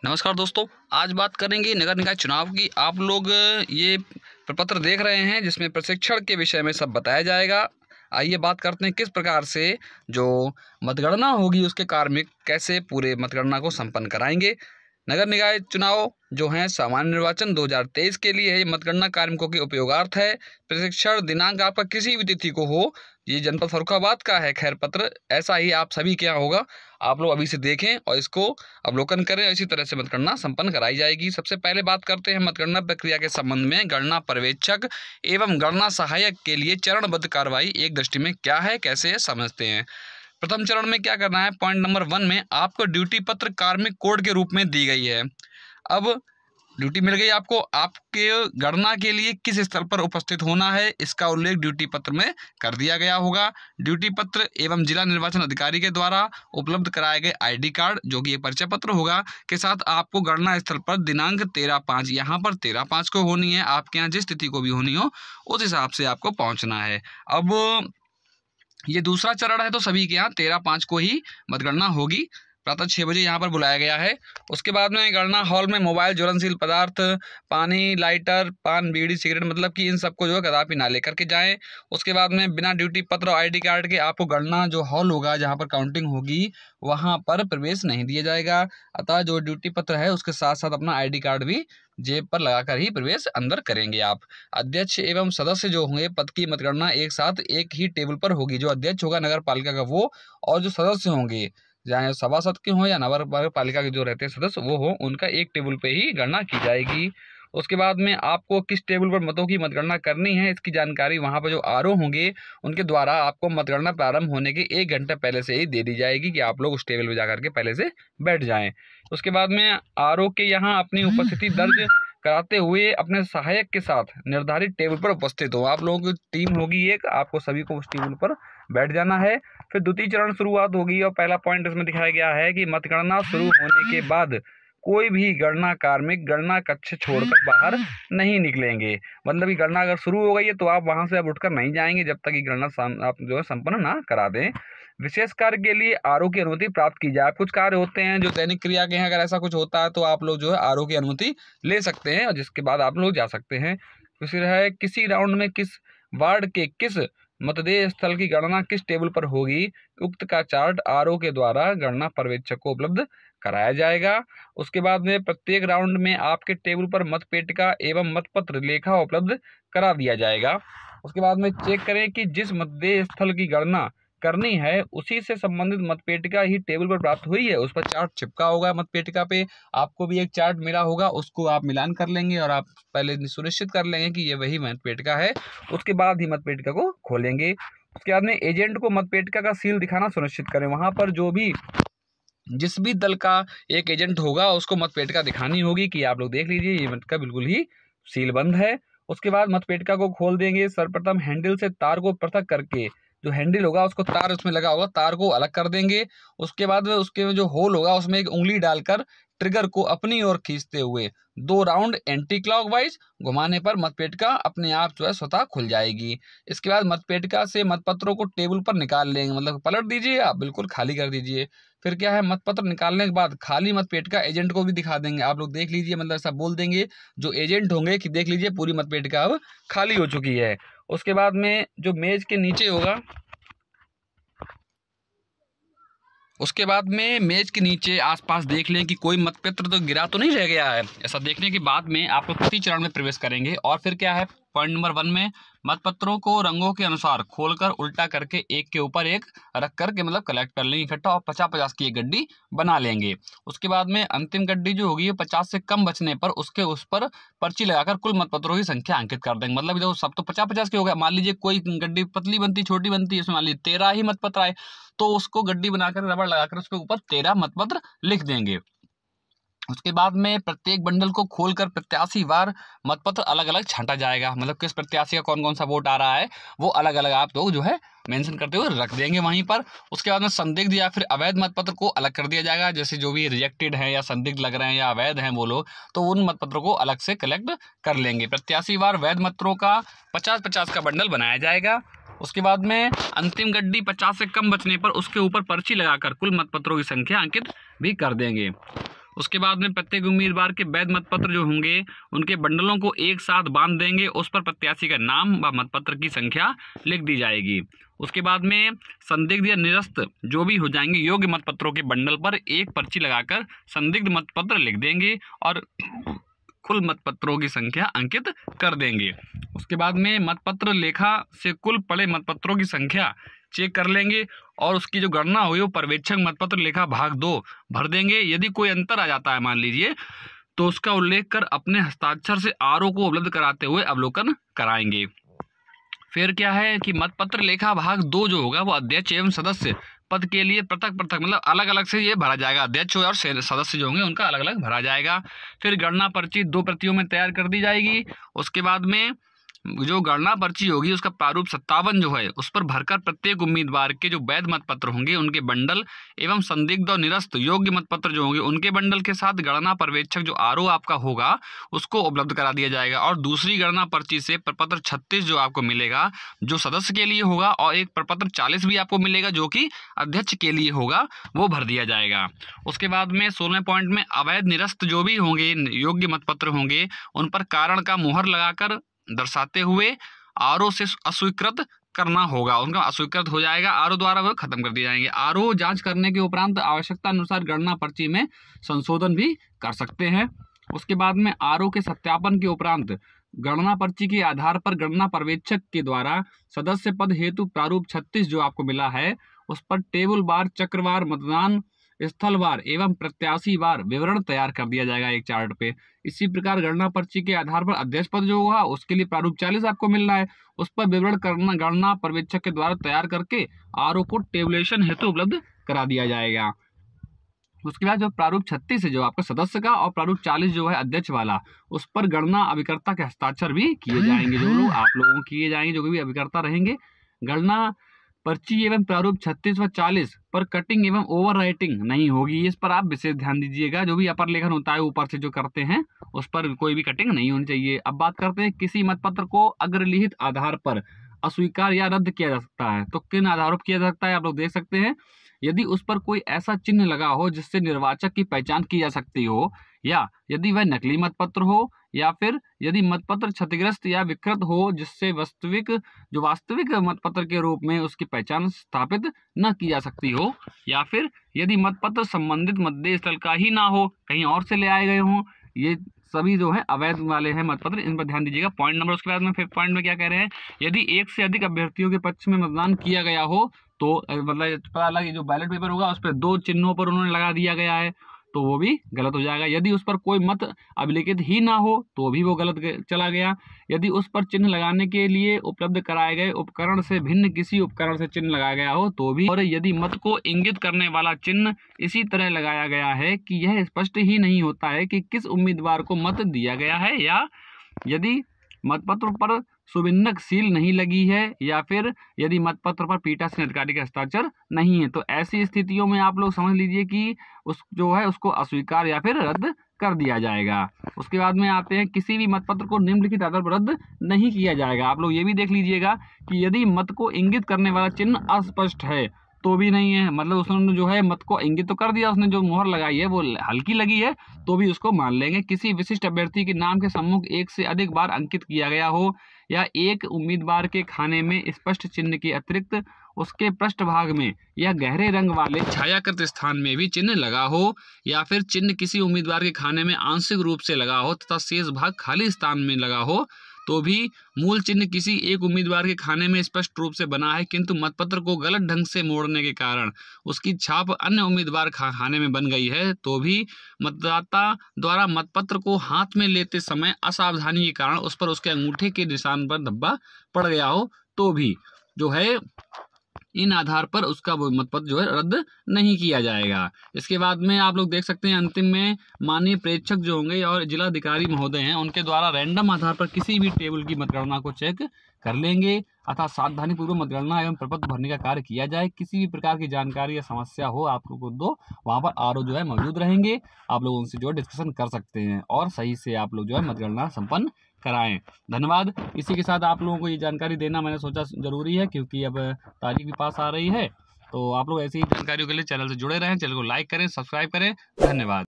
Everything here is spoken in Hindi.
नमस्कार दोस्तों, आज बात करेंगे नगर निकाय चुनाव की। आप लोग ये प्रपत्र देख रहे हैं जिसमें प्रशिक्षण के विषय में सब बताया जाएगा। आइए बात करते हैं किस प्रकार से जो मतगणना होगी उसके कार्मिक कैसे पूरे मतगणना को संपन्न कराएंगे। नगर निकाय चुनाव जो हैं सामान्य निर्वाचन 2023 के लिए है। मतगणना कार्मिकों के उपयोगार्थ है। प्रशिक्षण दिनांक आपका किसी भी तिथि को हो। ये जनपद फर्रुखाबाद का है खैर पत्र, ऐसा ही आप सभी के यहाँ होगा। आप लोग अभी से देखें और इसको अवलोकन करें। इसी तरह से मतगणना संपन्न कराई जाएगी। सबसे पहले बात करते हैं मतगणना प्रक्रिया के संबंध में। गणना पर्यवेक्षक एवं गणना सहायक के लिए चरणबद्ध कार्रवाई एक दृष्टि में क्या है, कैसे समझते हैं। प्रथम चरण में क्या करना है, पॉइंट नंबर 1 में आपको ड्यूटी पत्र कार्मिक कोड के रूप में दी गई है। अब ड्यूटी मिल गई आपको, आपके गणना के लिए किस स्थल पर उपस्थित होना है इसका उल्लेख ड्यूटी पत्र में कर दिया गया होगा। ड्यूटी पत्र एवं जिला निर्वाचन अधिकारी के द्वारा उपलब्ध कराए गए ID कार्ड जो कि एक परिचय पत्र होगा के साथ आपको गणना स्थल पर दिनांक 13/5 यहाँ पर 13/5 को होनी है। आपके यहाँ जिस तिथि को भी होनी हो उस हिसाब से आपको पहुँचना है। अब ये दूसरा चरण है तो सभी के यहाँ 13/5 को ही मतगणना होगी। प्रातः 6 बजे यहाँ पर बुलाया गया है। उसके बाद में गणना हॉल में मोबाइल, ज्वलनशील पदार्थ, पानी, लाइटर, पान, बीड़ी, सिगरेट मतलब कि इन सबको जो है कदापि ना लेकर के जाएं। उसके बाद में बिना ड्यूटी पत्र और ID कार्ड के आपको गणना जो हॉल होगा जहाँ पर काउंटिंग होगी वहाँ पर प्रवेश नहीं दिया जाएगा। अतः जो ड्यूटी पत्र है उसके साथ साथ अपना ID कार्ड भी जेब पर लगाकर ही प्रवेश अंदर करेंगे आप। अध्यक्ष एवं सदस्य जो होंगे पद की मतगणना एक साथ एक ही टेबल पर होगी। जो अध्यक्ष होगा नगर पालिका का वो और जो सदस्य होंगे चाहे सभासद के हों या नगर पालिका के जो रहते हैं सदस्य वो हो, उनका एक टेबल पे ही गणना की जाएगी। उसके बाद में आपको किस टेबल पर मतों की मतगणना करनी है इसकी जानकारी वहाँ पर जो RO होंगे उनके द्वारा आपको मतगणना प्रारंभ होने के 1 घंटे पहले से ही दे दी जाएगी कि आप लोग उस टेबल पर जाकर के पहले से बैठ जाएं। उसके बाद में RO के यहाँ अपनी उपस्थिति दर्ज कराते हुए अपने सहायक के साथ निर्धारित टेबल पर उपस्थित हो। आप लोगों की टीम होगी एक, आपको सभी को उस टेबल पर बैठ जाना है। फिर द्वितीय चरण शुरुआत होगी और पहला पॉइंट इसमें दिखाया गया है कि मतगणना शुरू होने के बाद कोई भी गणना कार्मिक गणना कक्ष छोड़कर बाहर नहीं निकलेंगे। मतलब कि गणना अगर शुरू हो गई है तो आप वहां से अब उठकर नहीं जाएंगे जब तक कि गणना आप जो है संपन्न ना करा दें। विशेष कार्य के लिए RO की अनुमति प्राप्त की जाए। कुछ कार्य होते हैं जो दैनिक क्रिया के हैं, अगर ऐसा कुछ होता है तो आप लोग जो है RO की अनुमति ले सकते हैं और जिसके बाद आप लोग जा सकते हैं। फिर है किसी राउंड में किस वार्ड के किस मतदेय स्थल की गणना किस टेबल पर होगी, उक्त का चार्ट RO के द्वारा गणना पर्यवेक्षक को उपलब्ध कराया जाएगा। उसके बाद में प्रत्येक राउंड में आपके टेबल पर मतपेटिका एवं मतपत्र लेखा उपलब्ध करा दिया जाएगा। उसके बाद में चेक करें कि जिस मतदेय स्थल की गणना करनी है उसी से संबंधित मतपेटिका ही टेबल पर प्राप्त हुई है। उस पर चार्ट चिपका होगा मतपेटिका पे, आपको भी एक चार्ट मिला होगा, उसको आप मिलान कर लेंगे और आप पहले सुनिश्चित कर लेंगे कि ये वही मतपेटिका है। उसके बाद ही मतपेटिका को खोलेंगे। उसके बाद में एजेंट को मतपेटिका का सील दिखाना सुनिश्चित करें। वहाँ पर जो भी जिस भी दल का एक एजेंट होगा उसको मतपेटिका दिखानी होगी कि आप लोग देख लीजिए ये मतपेटिका बिल्कुल ही सील बंद है। उसके बाद मतपेटिका को खोल देंगे। सर्वप्रथम हैंडल से तार को पृथक करके जो हैंडल होगा उसको तार उसमें लगा होगा तार को अलग कर देंगे। उसके बाद में उसके जो होल होगा उसमें एक उंगली डालकर ट्रिगर को अपनी ओर खींचते हुए 2 राउंड एंटी क्लॉकवाइज घुमाने पर मतपेटिका अपने आप जो है स्वतः खुल जाएगी। इसके बाद मतपेटिका से मतपत्रों को टेबल पर निकाल लेंगे, मतलब पलट दीजिए आप, बिल्कुल खाली कर दीजिए। फिर क्या है, मतपत्र निकालने के बाद खाली मतपेटिका एजेंट को भी दिखा देंगे। आप लोग देख लीजिए, मतलब ऐसा बोल देंगे जो एजेंट होंगे कि देख लीजिए पूरी मतपेटिका अब खाली हो चुकी है। उसके बाद में जो मेज के नीचे होगा, उसके बाद में मेज के नीचे आसपास देख लें कि कोई मतपत्र तो गिरा तो नहीं रह गया है। ऐसा देखने के बाद में आप लोग प्रति चरण में प्रवेश करेंगे और फिर क्या है, पॉइंट नंबर 1 में मतपत्रों को रंगों के अनुसार खोलकर उल्टा करके एक के ऊपर एक रख करके मतलब कलेक्ट कर लेंगे इकट्ठा और 50-50 की एक गड्डी बना लेंगे। उसके बाद में अंतिम गड्डी जो होगी 50 से कम बचने पर उसके उस पर पर्ची लगाकर कुल मतपत्रों की संख्या अंकित कर देंगे। मतलब देखो सब तो 50-50 के हो गया। मान लीजिए कोई गड्डी पतली बनती छोटी बनती है, इसमें मान लीजिए 13 ही मतपत्र आए तो उसको गड्डी बनाकर रबड़ लगाकर उसके ऊपर 13 मतपत्र लिख देंगे। उसके बाद में प्रत्येक बंडल को खोलकर प्रत्याशी वार मतपत्र अलग अलग छांटा जाएगा। मतलब किस प्रत्याशी का कौन कौन सा वोट आ रहा है वो अलग अलग आप लोग जो है मेंशन करते हुए रख देंगे वहीं पर। उसके बाद में संदिग्ध या फिर अवैध मतपत्र को अलग कर दिया जाएगा। जैसे जो भी रिजेक्टेड हैं या संदिग्ध लग रहे हैं या अवैध हैं वो लोग, तो उन मतपत्रों को अलग से कलेक्ट कर लेंगे। प्रत्याशी वार वैध मतपत्रों का 50-50 का बंडल बनाया जाएगा। उसके बाद में अंतिम गड्डी 50 से कम बचने पर उसके ऊपर पर्ची लगाकर कुल मतपत्रों की संख्या अंकित भी कर देंगे। उसके बाद में प्रत्येक उम्मीदवार के वैध मतपत्र जो होंगे उनके बंडलों को एक साथ बांध देंगे, उस पर प्रत्याशी का नाम व मतपत्र की संख्या लिख दी जाएगी। उसके बाद में संदिग्ध या निरस्त जो भी हो जाएंगे योग्य मतपत्रों के बंडल पर एक पर्ची लगाकर संदिग्ध मतपत्र लिख देंगे और कुल मतपत्रों की संख्या अंकित कर देंगे। उसके बाद में मतपत्र लेखा से कुल पड़े मतपत्रों की संख्या चेक कर लेंगे और उसकी जो गणना हुई वो पर्यवेक्षक मतपत्र लेखा भाग 2 भर देंगे। यदि कोई अंतर आ जाता है मान लीजिए तो उसका उल्लेख कर अपने हस्ताक्षर से आरओ को उपलब्ध कराते हुए अवलोकन कराएंगे। फिर क्या है कि मतपत्र लेखा भाग 2 जो होगा वो अध्यक्ष एवं सदस्य पद के लिए पृथक पृथक मतलब अलग अलग से ये भरा जाएगा। अध्यक्ष और सदस्य जो होंगे उनका अलग अलग भरा जाएगा। फिर गणना पर्ची 2 प्रतियों में तैयार कर दी जाएगी। उसके बाद में जो गणना पर्ची होगी उसका प्रारूप 57 जो है उस पर भरकर प्रत्येक उम्मीदवार के जो वैध मतपत्र होंगे उनके बंडल एवं संदिग्ध और निरस्त योग्य मतपत्र जो होंगे उनके बंडल के साथ गणना पर्यवेक्षक जो आरओ आपका होगा उसको उपलब्ध करा दिया जाएगा। और दूसरी गणना पर्ची से प्रपत्र 36 जो आपको मिलेगा जो सदस्य के लिए होगा और एक प्रपत्र 40 भी आपको मिलेगा जो कि अध्यक्ष के लिए होगा वो भर दिया जाएगा। उसके बाद में 16 पॉइंट में अवैध निरस्त जो भी होंगे योग्य मतपत्र होंगे उन पर कारण का मुहर लगाकर दर्शाते हुए आरओ से अस्वीकृत करना होगा, उनका अस्वीकृत हो जाएगा, आरओ द्वारा वह खत्म कर दिए जाएंगे। आरओ जांच करने के उपरांत आवश्यकता अनुसार गणना पर्ची में संशोधन भी कर सकते हैं। उसके बाद में आरओ के सत्यापन के उपरांत गणना पर्ची के आधार पर गणना पर्यवेक्षक के द्वारा सदस्य पद हेतु प्रारूप 36 जो आपको मिला है उस पर टेबल वार, चक्रवार, मतदान स्थलवार एवं प्रत्याशी वार विवरण तैयार कर दिया जाएगा एक चार्ट पे। इसी प्रकार गणना पर्ची के आधार पर अध्यक्ष पद जो होगा उसके लिए प्रारूप 40 आपको मिल रहा है, उस पर विवरण करना गणना पर्यवेक्षक के द्वारा तैयार करके आरओ को टेबुलेशन हेतु उपलब्ध करा दिया जाएगा। उसके बाद जो प्रारूप 36 है जो आपका सदस्य का और प्रारूप 40 जो है अध्यक्ष वाला उस पर गणना अभिकर्ता के हस्ताक्षर भी किए जाएंगे। जो लोग आप लोगों को किए जाएंगे जो भी अभिकर्ता रहेंगे। गणना पर्ची एवं प्रारूप 36 व 40 पर कटिंग एवं ओवर राइटिंग नहीं होगी, इस पर आप विशेष ध्यान दीजिएगा। जो भी अपर लेखन होता है ऊपर से जो करते हैं उस पर कोई भी कटिंग नहीं होनी चाहिए। अब बात करते हैं किसी मतपत्र को अग्रलिखित आधार पर अस्वीकार या रद्द किया जा सकता है तो किन आधारों पर किया जा सकता है आप लोग देख सकते हैं। यदि उस पर कोई ऐसा चिन्ह लगा हो जिससे निर्वाचक की पहचान की जा सकती हो, या यदि वह नकली मतपत्र हो, या फिर यदि मतपत्र क्षतिग्रस्त या विकृत हो जिससे वास्तविक मतपत्र के रूप में उसकी पहचान स्थापित न की जा सकती हो, या फिर यदि मतपत्र संबंधित मतदेय स्थल का ही ना हो कहीं और से ले आए गए हों, ये सभी जो है अवैध वाले हैं मतपत्र, इन पर ध्यान दीजिएगा। पॉइंट नंबर उसके बाद में फिर पॉइंट में क्या कह रहे हैं, यदि एक से अधिक अभ्यर्थियों के पक्ष में मतदान किया गया हो तो मतलब पता लगा जो बैलेट पेपर होगा उस पर 2 चिन्हों पर उन्होंने लगा दिया गया है तो वो भी गलत हो जाएगा। यदि उस पर कोई मत अभिलिखित ही ना हो तो भी वो गलत चला गया। यदि उस पर चिन्ह लगाने के लिए उपलब्ध कराए गए उपकरण से भिन्न किसी उपकरण से चिन्ह लगाया गया हो तो भी, और यदि मत को इंगित करने वाला चिन्ह इसी तरह लगाया गया है कि यह स्पष्ट ही नहीं होता है कि किस उम्मीदवार को मत दिया गया है, या यदि मतपत्र पर सुबिन्नक सील नहीं लगी है, या फिर यदि मतपत्र पर पीठासीन अधिकारी का हस्ताक्षर नहीं है, तो ऐसी स्थितियों में आप लोग समझ लीजिए कि उस जो है उसको अस्वीकार या फिर रद्द कर दिया जाएगा। उसके बाद में आते हैं किसी भी मतपत्र को निम्नलिखित आधार पर रद्द नहीं किया जाएगा। आप लोग ये भी देख लीजिएगा कि यदि मत को इंगित करने वाला चिन्ह अस्पष्ट है तो भी नहीं है, मतलब उसने जो है मत को इंगित तो कर दिया, उसने जो मोहर लगाई है वो हल्की लगी है तो भी उसको मान लेंगे। किसी विशिष्ट अभ्यर्थी के नाम के सम्मुख एक से अधिक बार अंकित किया गया हो, या एक उम्मीदवार के खाने में स्पष्ट चिन्ह के अतिरिक्त उसके पृष्ठभाग में या गहरे रंग वाले छायाकृत स्थान में भी चिन्ह लगा हो, या फिर चिन्ह किसी उम्मीदवार के खाने में आंशिक रूप से लगा हो तथा शेष भाग खाली स्थान में लगा हो, तो भी मूल चिन्ह किसी एक उम्मीदवार के खाने में स्पष्ट रूप से बना है किंतु मतपत्र को गलत ढंग से मोड़ने के कारण उसकी छाप अन्य उम्मीदवार खाने में बन गई है, तो भी मतदाता द्वारा मतपत्र को हाथ में लेते समय असावधानी के कारण उस पर उसके अंगूठे के निशान पर धब्बा पड़ गया हो तो भी जो है इन आधार पर उसका वो मतपत्र जो है रद्द नहीं किया जाएगा। इसके बाद में आप लोग देख सकते हैं अंतिम में माननीय प्रेक्षक जो होंगे और जिलाधिकारी महोदय हैं उनके द्वारा रैंडम आधार पर किसी भी टेबल की मतगणना को चेक कर लेंगे अर्थात सावधानी पूर्वक मतगणना एवं प्रपत्र भरने का कार्य किया जाए। किसी भी प्रकार की जानकारी या समस्या हो आप लोगों को दो वहाँ पर आरओ जो है मौजूद रहेंगे, आप लोग उनसे जो है डिस्कशन कर सकते हैं और सही से आप लोग जो है मतगणना संपन्न कराएं। धन्यवाद। इसी के साथ आप लोगों को ये जानकारी देना मैंने सोचा जरूरी है क्योंकि अब तारीख भी पास आ रही है, तो आप लोग ऐसी ही जानकारियों के लिए चैनल से जुड़े रहें, चैनल को लाइक करें, सब्सक्राइब करें। धन्यवाद।